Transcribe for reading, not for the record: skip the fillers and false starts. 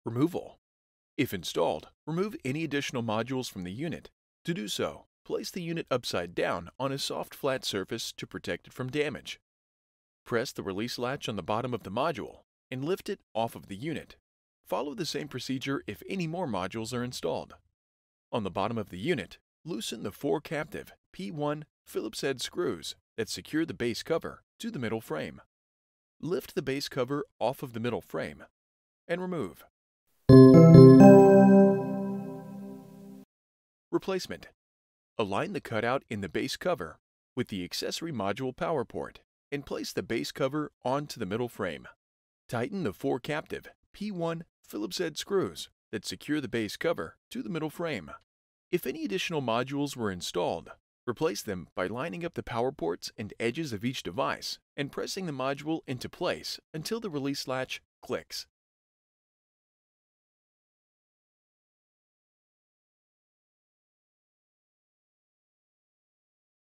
Removal. If installed, remove any additional modules from the unit. To do so, place the unit upside down on a soft flat surface to protect it from damage. Press the release latch on the bottom of the module and lift it off of the unit. Follow the same procedure if any more modules are installed. On the bottom of the unit, loosen the 4 captive P1 Phillips head screws that secure the base cover to the middle frame. Lift the base cover off of the middle frame and remove. Replacement. Align the cutout in the base cover with the accessory module power port and place the base cover onto the middle frame. Tighten the 4 captive P1 Phillips head screws that secure the base cover to the middle frame. If any additional modules were installed, replace them by lining up the power ports and edges of each device and pressing the module into place until the release latch clicks.